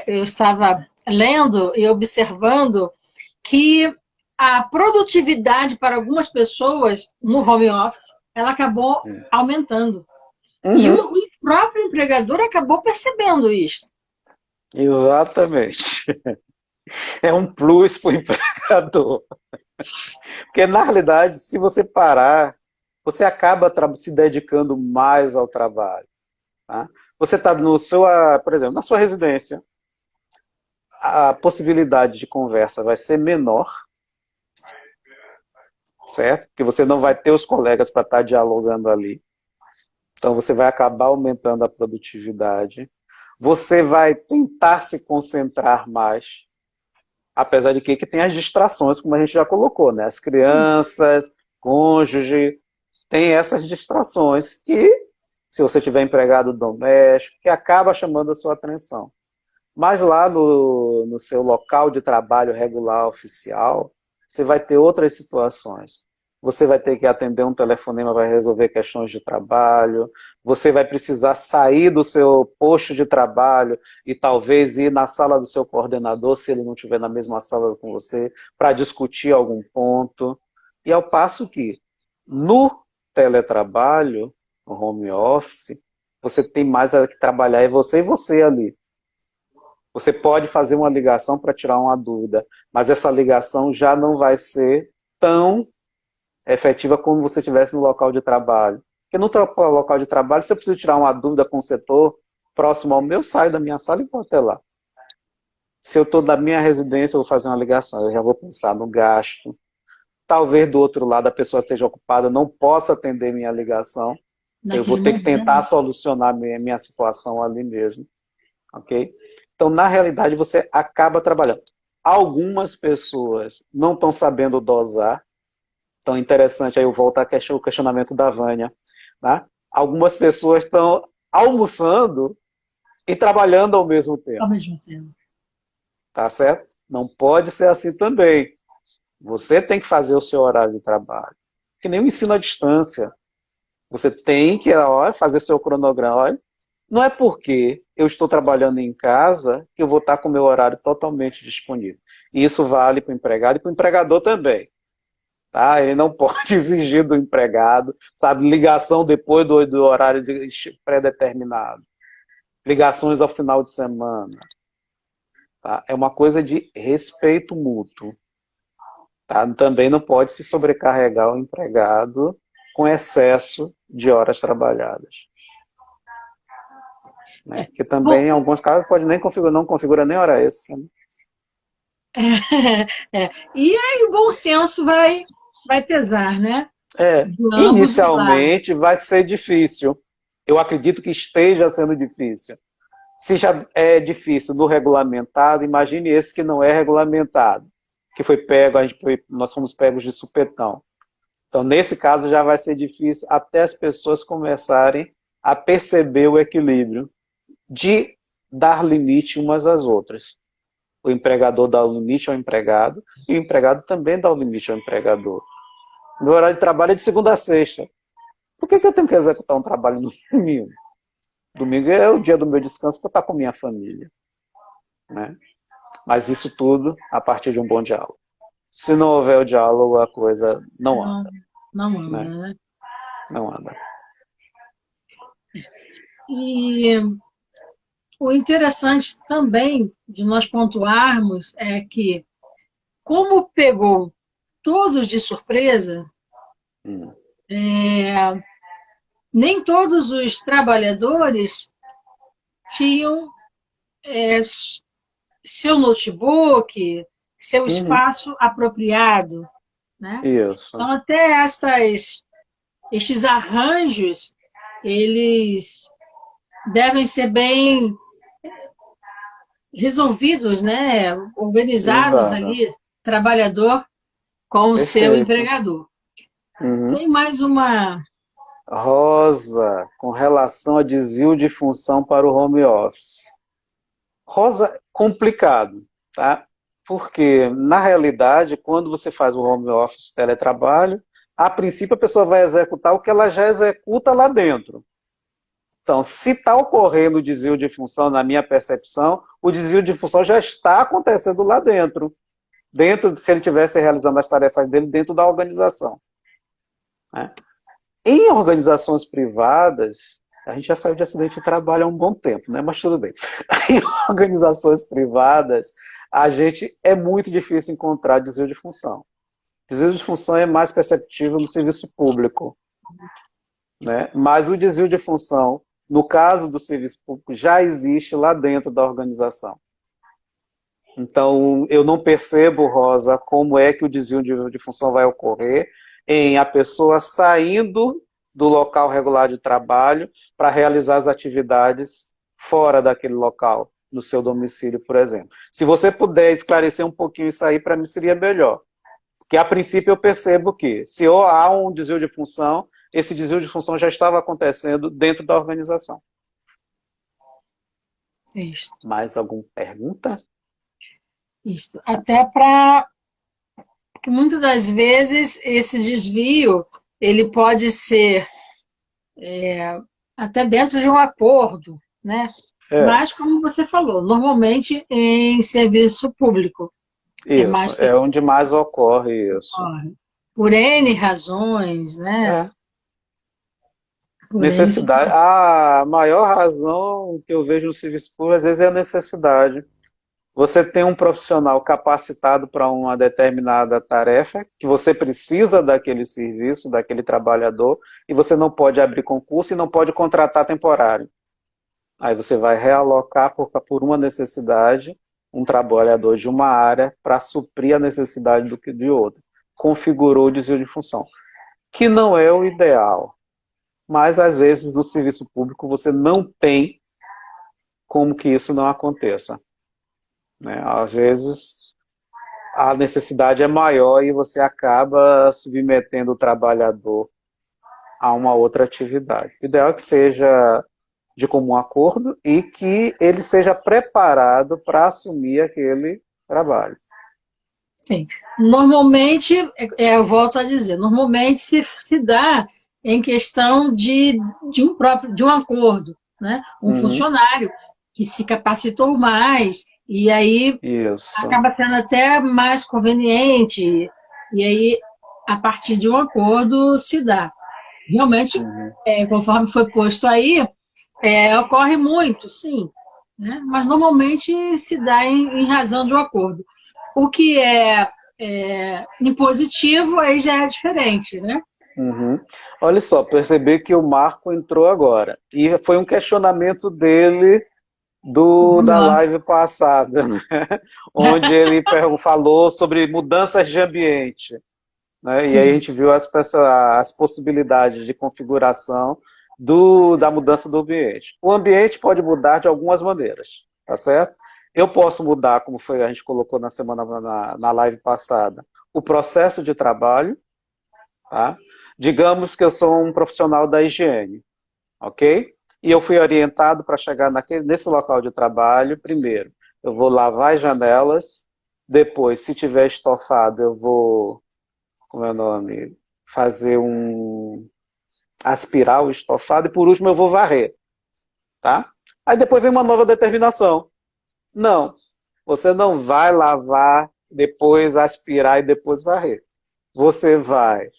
eu estava lendo e observando, que a produtividade para algumas pessoas no home office, ela acabou aumentando. E Uhum, o próprio empregador acabou percebendo isso. exatamente. É um plus para o empregador. Porque, na realidade, se você parar, você acaba se dedicando mais ao trabalho. Tá? Você está no seu, por exemplo, na sua residência, a possibilidade de conversa vai ser menor, certo? Porque você não vai ter os colegas para estar dialogando ali. Então, você vai acabar aumentando a produtividade. Você vai tentar se concentrar mais, apesar de que tem as distrações, como a gente já colocou, né? As crianças, cônjuge, tem essas distrações que, se você tiver empregado doméstico, que acaba chamando a sua atenção. Mas lá no seu local de trabalho regular, oficial, você vai ter outras situações. Você vai ter que atender um telefonema para resolver questões de trabalho, você vai precisar sair do seu posto de trabalho e talvez ir na sala do seu coordenador, se ele não estiver na mesma sala com você, para discutir algum ponto. E ao passo que, no teletrabalho, no home office, você tem mais a que trabalhar, é você e você ali. Você pode fazer uma ligação para tirar uma dúvida, mas essa ligação já não vai ser tão efetiva como você estivesse no local de trabalho. Porque no local de trabalho, se eu preciso tirar uma dúvida com o setor próximo ao meu, eu saio da minha sala e vou até lá. Se eu estou da minha residência, eu vou fazer uma ligação, eu já vou pensar no gasto. Talvez do outro lado a pessoa esteja ocupada, não possa atender minha ligação. Eu vou Naquele ter que tentar momento. solucionar minha situação ali mesmo. Ok? Então, na realidade, você acaba trabalhando. Algumas pessoas não estão sabendo dosar. Então, interessante, aí eu volto ao questionamento da Vânia. Né? Algumas pessoas estão almoçando e trabalhando ao mesmo Ao tempo. mesmo tempo. Tá certo? Não pode ser assim também. Você tem que fazer o seu horário de trabalho. Que nem o ensino à distância. Você tem que fazer seu cronograma. Olha, não é porque eu estou trabalhando em casa que eu vou estar com o meu horário totalmente disponível. E isso vale para o empregado e para o empregador também. Tá? Ele não pode exigir do empregado, sabe, ligação depois do horário pré-determinado. Ligações ao final de semana. Tá? É uma coisa de respeito mútuo. Tá? Também não pode se sobrecarregar o empregado com excesso de horas trabalhadas. Né? Porque Bom, também, em alguns casos, pode nem configurar, não configura nem hora extra. Né? e aí o bom senso vai pesar, né? De ambos os lados. Inicialmente vai ser difícil. Eu acredito que esteja sendo difícil. Se já é difícil no regulamentado, imagine esse que não é regulamentado, que foi pego, nós fomos pegos de supetão. Então, nesse caso, já vai ser difícil até as pessoas começarem a perceber o equilíbrio de dar limite umas às outras. O empregador dá o limite ao empregado e o empregado também dá o limite ao empregador. Meu horário de trabalho é de segunda a sexta. Por que eu tenho que executar um trabalho no domingo? Domingo é o dia do meu descanso para estar com minha família. Né? Mas isso tudo a partir de um bom diálogo. Se não houver o diálogo, a coisa não Não, anda, não anda, né? né? Não anda. E o interessante também de nós pontuarmos é que, como pegou todos de surpresa, Hum. nem todos os trabalhadores tinham seu notebook, seu Uhum. espaço apropriado, né? Isso. Então, até estes arranjos, eles devem ser bem resolvidos, né? Organizados Exato. ali, trabalhador com o seu Perfeito. empregador. Uhum. Tem mais uma. Rosa, com relação a desvio de função para o home office. Rosa, complicado, tá? Porque, na realidade, quando você faz o home office teletrabalho, a princípio a pessoa vai executar o que ela já executa lá dentro. Então, se está ocorrendo o desvio de função, na minha percepção, o desvio de função já está acontecendo lá dentro. Se ele estivesse realizando as tarefas dele dentro da organização, né? Em organizações privadas, a gente já saiu de acidente de trabalho há um bom tempo, né? Mas tudo bem. Em organizações privadas, a gente é muito difícil encontrar desvio de função. Desvio de função é mais perceptível no serviço público, né? Mas o desvio de função, no caso do serviço público, já existe lá dentro da organização. Então, eu não percebo, Rosa, como é que o desvio de função vai ocorrer em a pessoa saindo do local regular de trabalho para realizar as atividades fora daquele local, no seu domicílio, por exemplo. Se você puder esclarecer um pouquinho isso aí, para mim seria melhor. Porque, a princípio, eu percebo que, se há um desvio de função, esse desvio de função já estava acontecendo dentro da organização. Isto, Mais alguma pergunta? isto. Até para. Porque muitas das vezes esse desvio ele pode ser até dentro de um acordo, né? É, Mas, como você falou, normalmente em serviço público é isso. mais É onde mais ocorre isso. ocorre. Por N razões, né? É. Por N Necessidade. situações. A maior razão que eu vejo no serviço público, às vezes, é a necessidade. Você tem um profissional capacitado para uma determinada tarefa, que você precisa daquele serviço, daquele trabalhador, e você não pode abrir concurso e não pode contratar temporário. Aí você vai realocar por uma necessidade um trabalhador de uma área para suprir a necessidade do que de outra. Configurou o desvio de função, que não é o ideal. Mas, às vezes, no serviço público, você não tem como que isso não aconteça, né? Às vezes, a necessidade é maior e você acaba submetendo o trabalhador a uma outra atividade. O ideal é que seja de comum acordo e que ele seja preparado para assumir aquele trabalho. Sim. Normalmente, eu volto a dizer, normalmente se dá em questão de um acordo, né? Um Uhum. funcionário que se capacitou mais e aí Isso. acaba sendo até mais conveniente e aí a partir de um acordo se dá. Realmente, Uhum. conforme foi posto aí, ocorre muito, sim, né? Mas normalmente se dá em razão de um acordo. O que é impositivo aí já é diferente, né? Uhum. Olha só, percebi que o Marco entrou agora. E foi um questionamento dele da Nossa, live passada, né? Onde ele falou sobre mudanças de ambiente, né? E aí a sim, gente viu as possibilidades de configuração da mudança do ambiente. O ambiente pode mudar de algumas maneiras, tá certo? Eu posso mudar, como foi a gente colocou na live passada, o processo de trabalho, tá? Digamos que eu sou um profissional da higiene, ok? E eu fui orientado para chegar nesse local de trabalho, primeiro, eu vou lavar as janelas, depois, se tiver estofado, eu vou, como é o nome, fazer aspirar o estofado, e por último eu vou varrer, tá? Aí depois vem uma nova determinação. Não. Você não vai lavar, depois aspirar e depois varrer. Você vai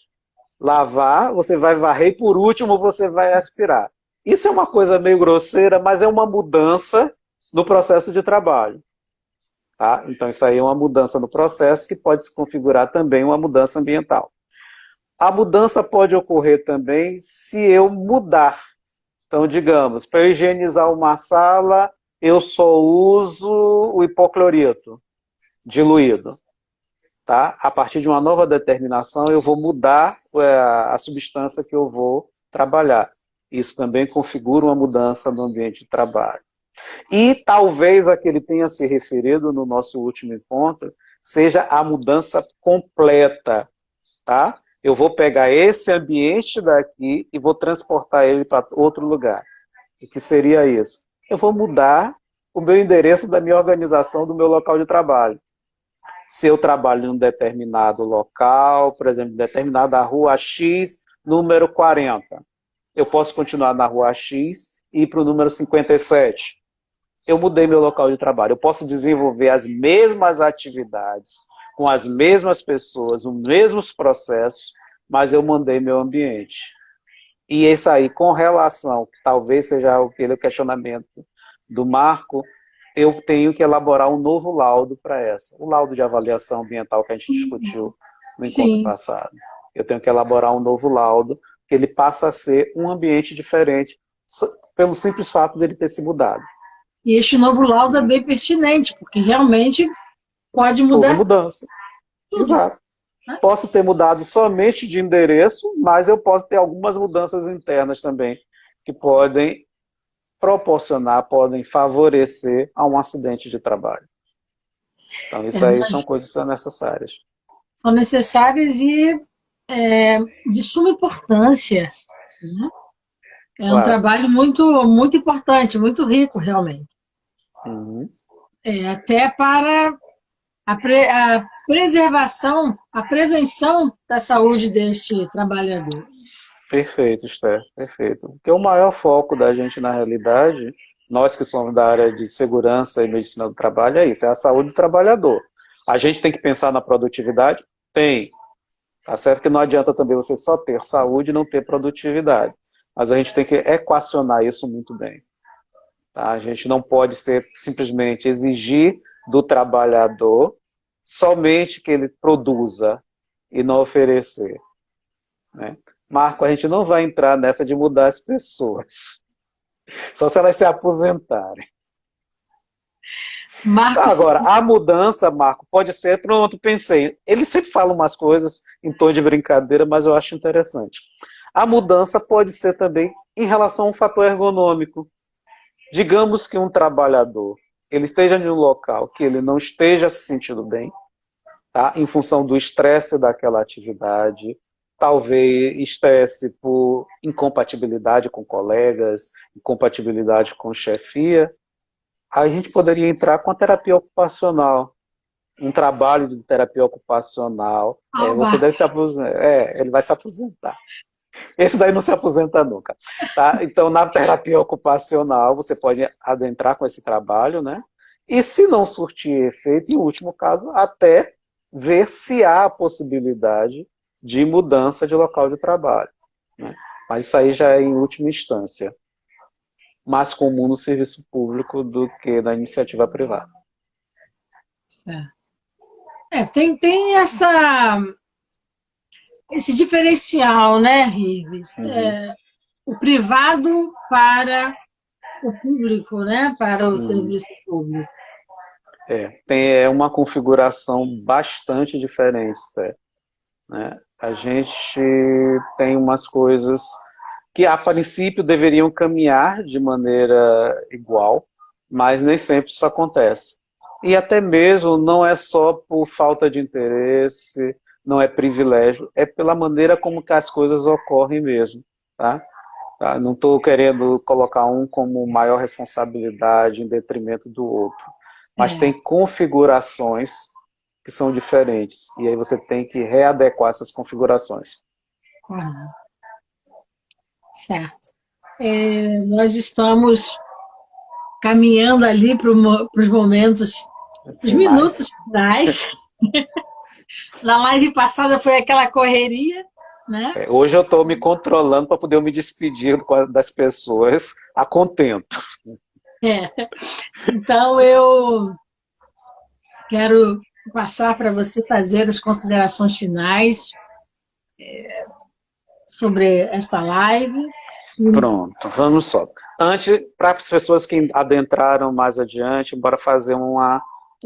lavar, você vai varrer e por último você vai aspirar. Isso é uma coisa meio grosseira, mas é uma mudança no processo de trabalho. Tá? Então isso aí é uma mudança no processo que pode se configurar também uma mudança ambiental. A mudança pode ocorrer também se eu mudar. Então, digamos, para eu higienizar uma sala, eu só uso o hipoclorito diluído. Tá? A partir de uma nova determinação, eu vou mudar a substância que eu vou trabalhar. Isso também configura uma mudança no ambiente de trabalho. E talvez a que ele tenha se referido no nosso último encontro seja a mudança completa. Tá? Eu vou pegar esse ambiente daqui e vou transportar ele para outro lugar. O que seria isso? Eu vou mudar o meu endereço da minha organização, do meu local de trabalho. Se eu trabalho em um determinado local, por exemplo, determinada rua X, número 40, eu posso continuar na rua X e ir para o número 57. Eu mudei meu local de trabalho. Eu posso desenvolver as mesmas atividades, com as mesmas pessoas, os mesmos processos, mas eu mudei meu ambiente. E isso aí, com relação, que talvez seja aquele questionamento do Marco, eu tenho que elaborar um novo laudo para essa. O laudo de avaliação ambiental que a gente discutiu no encontro Sim. passado. Eu tenho que elaborar um novo laudo, que ele passa a ser um ambiente diferente, pelo simples fato dele ter se mudado. E este novo laudo é bem pertinente, porque realmente pode Houve mudar mudança. tudo, Exato. né? Posso ter mudado somente de endereço, mas eu posso ter algumas mudanças internas também, que podem proporcionar, podem favorecer a um acidente de trabalho. Então, isso aí são coisas que são necessárias. São necessárias e de suma importância, né? É um Claro. trabalho muito, muito importante, muito rico, realmente. Uhum. Até para a preservação, a prevenção da saúde deste trabalhador. Perfeito, Esther, perfeito. Porque o maior foco da gente, na realidade, nós que somos da área de segurança e medicina do trabalho, é isso, é a saúde do trabalhador. A gente tem que pensar na produtividade? Tem. Tá certo que não adianta também você só ter saúde e não ter produtividade. Mas a gente tem que equacionar isso muito bem. Tá? A gente não pode ser simplesmente exigir do trabalhador somente que ele produza e não oferecer. Né? Marco, a gente não vai entrar nessa de mudar as pessoas. Só se elas se aposentarem. Tá, Marcos, agora, a mudança, Marco, pode ser, pronto, pensei. Ele sempre fala umas coisas em tom de brincadeira, mas eu acho interessante. A mudança pode ser também em relação a um fator ergonômico. Digamos que um trabalhador ele esteja em um local que ele não esteja se sentindo bem, tá? Em função do estresse daquela atividade, talvez estresse por incompatibilidade com colegas, incompatibilidade com chefia, aí a gente poderia entrar com a terapia ocupacional, um trabalho de terapia ocupacional. Você deve Marcos, se aposentar. Ele vai se aposentar. Esse daí não se aposenta nunca. Tá? Então, na terapia ocupacional, você pode adentrar com esse trabalho, né? E se não surtir efeito, em último caso, até ver se há a possibilidade de mudança de local de trabalho. Né? Mas isso aí já é em última instância. Mais comum no serviço público do que na iniciativa privada. certo. Tem esse diferencial, né, Rives? Uhum. O privado para o público, né, para o Uhum. serviço público. Tem uma configuração bastante diferente, né? A gente tem umas coisas que a princípio deveriam caminhar de maneira igual, mas nem sempre isso acontece. E até mesmo não é só por falta de interesse, não é privilégio, é pela maneira como que as coisas ocorrem mesmo. Tá? Não estou querendo colocar um como maior responsabilidade em detrimento do outro, mas É, tem configurações que são diferentes. E aí você tem que readequar essas configurações. correto. Certo. Nós estamos caminhando ali para os momentos Os minutos finais. finais. Na live passada foi aquela correria, né? Hoje eu estou me controlando para poder me despedir das pessoas a contento. É. Então, eu quero passar para você fazer as considerações finais sobre esta live. Pronto, vamos só. Antes, para as pessoas que adentraram mais adiante, bora fazer um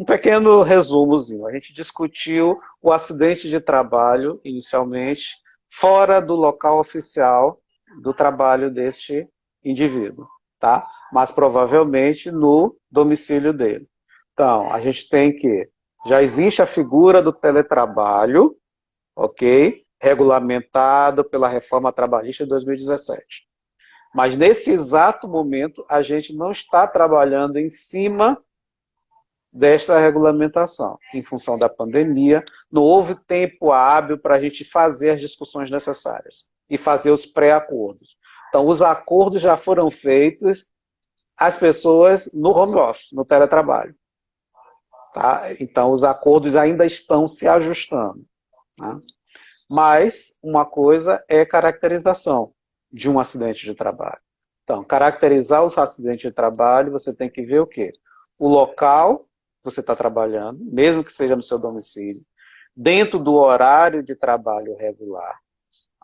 pequeno resumozinho. A gente discutiu o acidente de trabalho, inicialmente, fora do local oficial do trabalho deste indivíduo, tá? Mas provavelmente no domicílio dele. Então, a gente tem que, já existe a figura do teletrabalho, ok? Regulamentado pela reforma trabalhista de 2017. Mas nesse exato momento, a gente não está trabalhando em cima desta regulamentação. Em função da pandemia, não houve tempo hábil para a gente fazer as discussões necessárias e fazer os pré-acordos. Então, os acordos já foram feitos, as pessoas no home office, no teletrabalho. Tá? Então, os acordos ainda estão se ajustando. Tá? Mas uma coisa é caracterização de um acidente de trabalho. Então, caracterizar o acidente de trabalho, você tem que ver o quê? O local que você está trabalhando, mesmo que seja no seu domicílio, dentro do horário de trabalho regular,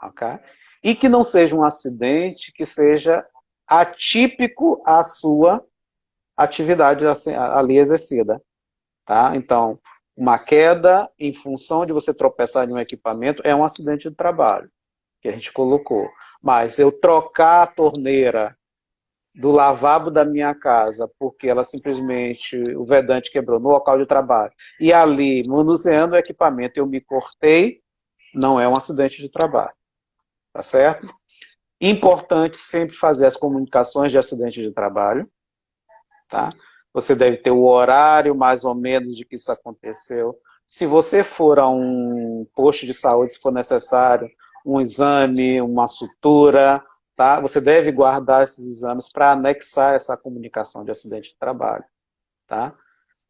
ok? E que não seja um acidente que seja atípico à sua atividade ali exercida. Tá? Então, uma queda em função de você tropeçar em um equipamento é um acidente de trabalho, que a gente colocou. Mas eu trocar a torneira do lavabo da minha casa, porque ela simplesmente, o vedante quebrou no local de trabalho, e ali, manuseando o equipamento, eu me cortei, não é um acidente de trabalho. Tá certo? Importante sempre fazer as comunicações de acidente de trabalho, tá? Você deve ter o horário, mais ou menos, de que isso aconteceu. Se você for a um posto de saúde, se for necessário, um exame, uma sutura, tá? Você deve guardar esses exames para anexar essa comunicação de acidente de trabalho. Tá?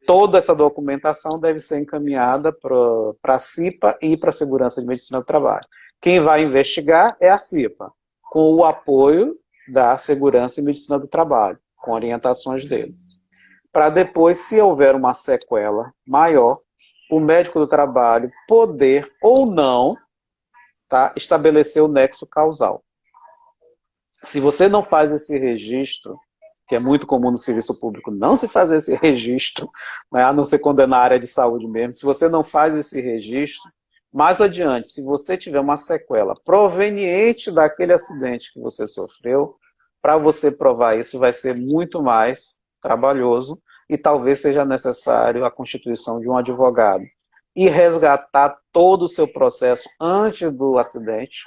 Toda essa documentação deve ser encaminhada para a CIPA e para a Segurança de Medicina do Trabalho. Quem vai investigar é a CIPA, com o apoio da Segurança e Medicina do Trabalho, com orientações dele. Para depois, se houver uma sequela maior, o médico do trabalho poder ou não, tá, estabelecer o nexo causal. Se você não faz esse registro, que é muito comum no serviço público não se fazer esse registro, né, a não ser quando é na área de saúde mesmo, se você não faz esse registro, mais adiante, se você tiver uma sequela proveniente daquele acidente que você sofreu, para você provar isso vai ser muito mais trabalhoso e talvez seja necessário a constituição de um advogado e resgatar todo o seu processo antes do acidente,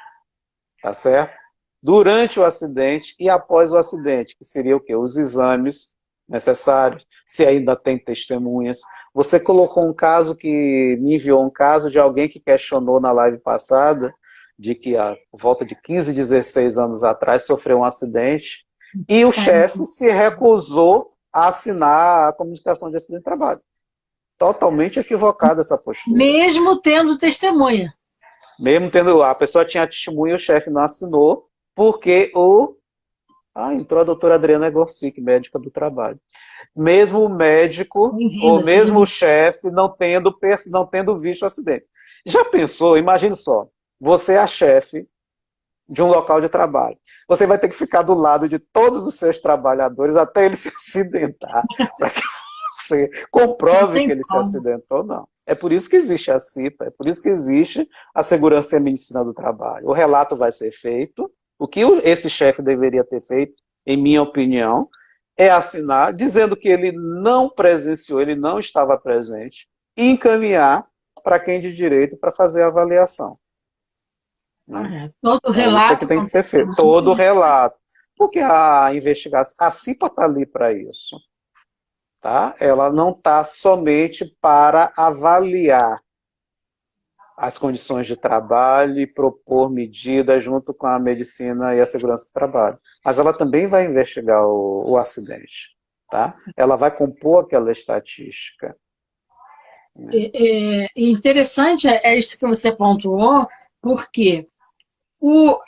tá certo? Durante o acidente e após o acidente, que seria o quê? Os exames necessários, se ainda tem testemunhas. Você colocou um caso que me enviou um caso de alguém que questionou na live passada, de que a volta de 15, 16 anos atrás sofreu um acidente e o chefe se recusou a assinar a comunicação de acidente de trabalho. Totalmente equivocada essa postura. Mesmo tendo testemunha. Mesmo tendo, a pessoa tinha testemunha e o chefe não assinou, porque entrou a doutora Adriana Gorsic, médica do trabalho. Mesmo o médico, ou mesmo o chefe, não tendo visto o acidente. Já pensou? Imagine só, você é a chefe de um local de trabalho. Você vai ter que ficar do lado de todos os seus trabalhadores até ele se acidentar, para que você comprove que ele se acidentou ou não. É por isso que existe a CIPA, é por isso que existe a Segurança e a Medicina do Trabalho. O relato vai ser feito. O que esse chefe deveria ter feito, em minha opinião, é assinar, dizendo que ele não presenciou, ele não estava presente, e encaminhar para quem de direito para fazer a avaliação. Todo o relato. Isso é que tem que ser feito, todo o relato. Porque a investigação, a CIPA está ali para isso. Tá? Ela não está somente para avaliar as condições de trabalho e propor medidas junto com a medicina e a segurança do trabalho. Mas ela também vai investigar o acidente. Tá? Ela vai compor aquela estatística. Interessante é isso que você pontuou, porque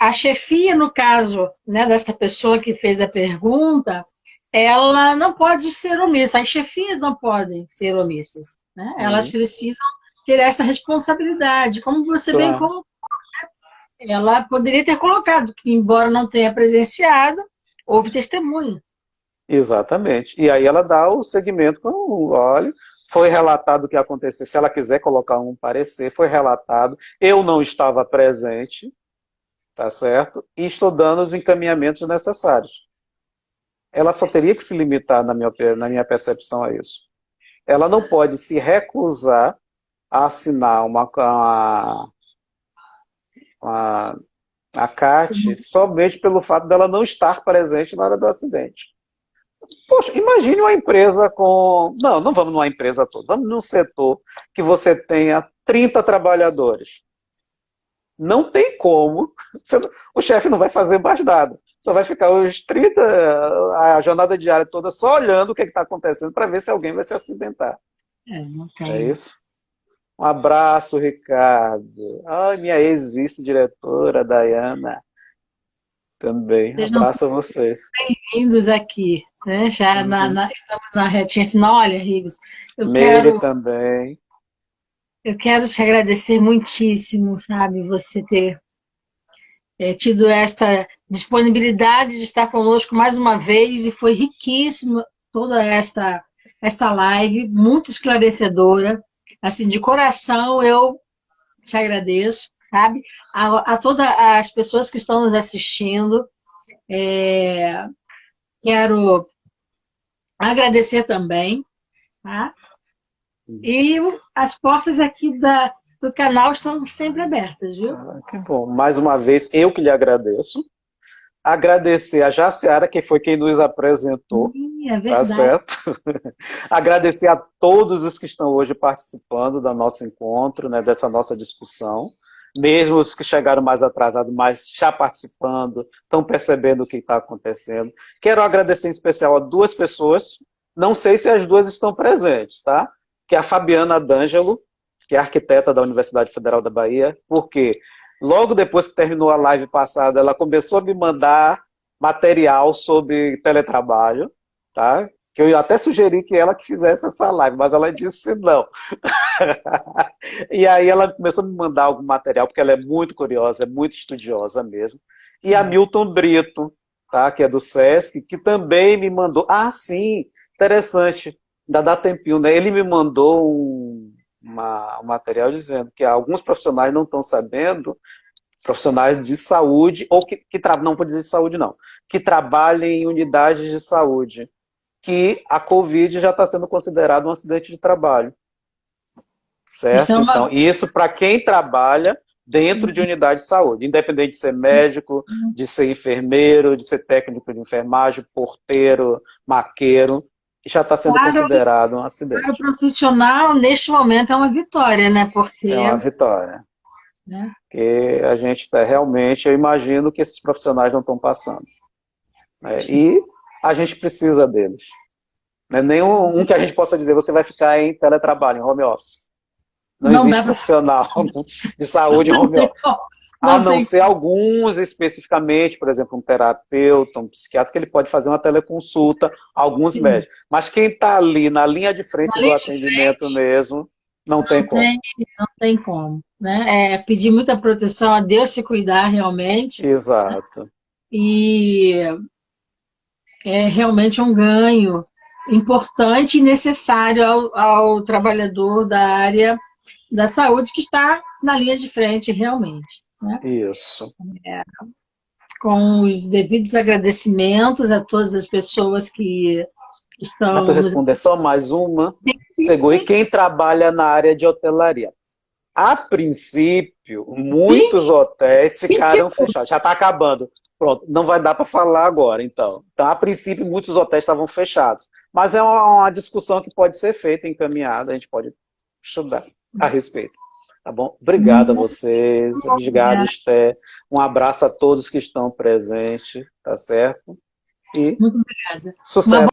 a chefia, no caso, né, dessa pessoa que fez a pergunta, ela não pode ser omissa. As chefias não podem ser omissas, né? Elas Uhum. precisam ter essa responsabilidade. Como você bem Claro. colocou, ela poderia ter colocado que, embora não tenha presenciado, houve testemunha. Exatamente. E aí ela dá o segmento com, olha, foi relatado o que aconteceu. Se ela quiser colocar um parecer, foi relatado. Eu não estava presente, tá certo? E estou dando os encaminhamentos necessários. Ela só teria que se limitar, na minha percepção, a isso. Ela não pode se recusar a assinar uma, a CAT somente pelo fato dela não estar presente na hora do acidente. Poxa, imagine uma empresa com... Não, não vamos numa empresa toda. Vamos num setor que você tenha 30 trabalhadores. Não tem como. O chefe não vai fazer mais nada. Só vai ficar os 30, a jornada diária toda, só olhando o que está acontecendo para ver se alguém vai se acidentar. Não É tem. isso? Um abraço, Ricardo. Ai, minha ex-vice-diretora, Dayana, também. Sejam Abraço a vocês. bem-vindos aqui, né? Já Uhum. estamos na retinha final. Olha, Rigos, eu Meire quero, também. eu quero te agradecer muitíssimo, sabe? Você ter tido esta disponibilidade de estar conosco mais uma vez, e foi riquíssima toda esta live, muito esclarecedora. Assim, de coração, eu te agradeço, sabe? A todas as pessoas que estão nos assistindo, quero agradecer também, tá? E as portas aqui do canal estão sempre abertas, viu? Ah, que bom. Mais uma vez, eu que lhe agradeço. Agradecer a Jaciara, que foi quem nos apresentou, É tá verdade. certo? Agradecer a todos os que estão hoje participando do nosso encontro, né, dessa nossa discussão. Mesmo os que chegaram mais atrasados, mas já participando, estão percebendo o que está acontecendo. Quero agradecer em especial a duas pessoas, não sei se as duas estão presentes, tá? Que é a Fabiana D'Angelo, que é arquiteta da Universidade Federal da Bahia, porque logo depois que terminou a live passada, ela começou a me mandar material sobre teletrabalho, tá? Que eu até sugeri que ela que fizesse essa live, mas ela disse não. E aí ela começou a me mandar algum material, porque ela é muito curiosa, é muito estudiosa mesmo. E a Sim. Milton Brito, tá? Que é do SESC, que também me mandou. Ah, sim, interessante. Ainda dá tempinho, né? Ele me mandou um material dizendo que alguns profissionais não estão sabendo, profissionais de saúde, ou não vou dizer de saúde, não, que trabalham em unidades de saúde, que a Covid já está sendo considerado um acidente de trabalho. Isso é Certo? uma... Então, isso para quem trabalha dentro de unidade de saúde, independente de ser médico, de ser enfermeiro, de ser técnico de enfermagem, porteiro, maqueiro, já está sendo Para, considerado um para o acidente. profissional, neste momento, é uma vitória, né? É Porque, uma vitória. né? Que a gente está realmente, eu imagino que esses profissionais não estão passando. Né? E a gente precisa deles. Não é nenhum que a gente possa dizer, você vai ficar em teletrabalho, em home office. Não Não dá existe para... profissional de saúde em Não home tem office. como. A Não não tem ser alguns especificamente, por exemplo, um terapeuta, um psiquiatra, que ele pode fazer uma teleconsulta, alguns como. médicos. Mas quem está ali na linha de frente Na do linha de atendimento frente, mesmo, não tem não como. tem, não tem como, né? Pedir muita proteção a Deus, se cuidar realmente, Exato. e é realmente um ganho importante e necessário ao trabalhador da área da saúde que está na linha de frente realmente, né? Isso. Com os devidos agradecimentos a todas as pessoas que Dá para estão nos... responder só mais uma? Sim, Segui sim, quem trabalha na área de hotelaria. A princípio, muitos 20, hotéis 20 ficaram fechados. Já está acabando. Pronto, não vai dar para falar agora, então. Então, a princípio, muitos hotéis estavam fechados. Mas é uma discussão que pode ser feita, encaminhada, a gente pode estudar a respeito. Tá bom? Obrigado a muito vocês. Obrigado, obrigada, Esté. Um abraço a todos que estão presentes, tá certo? E muito obrigada. Uma sucesso.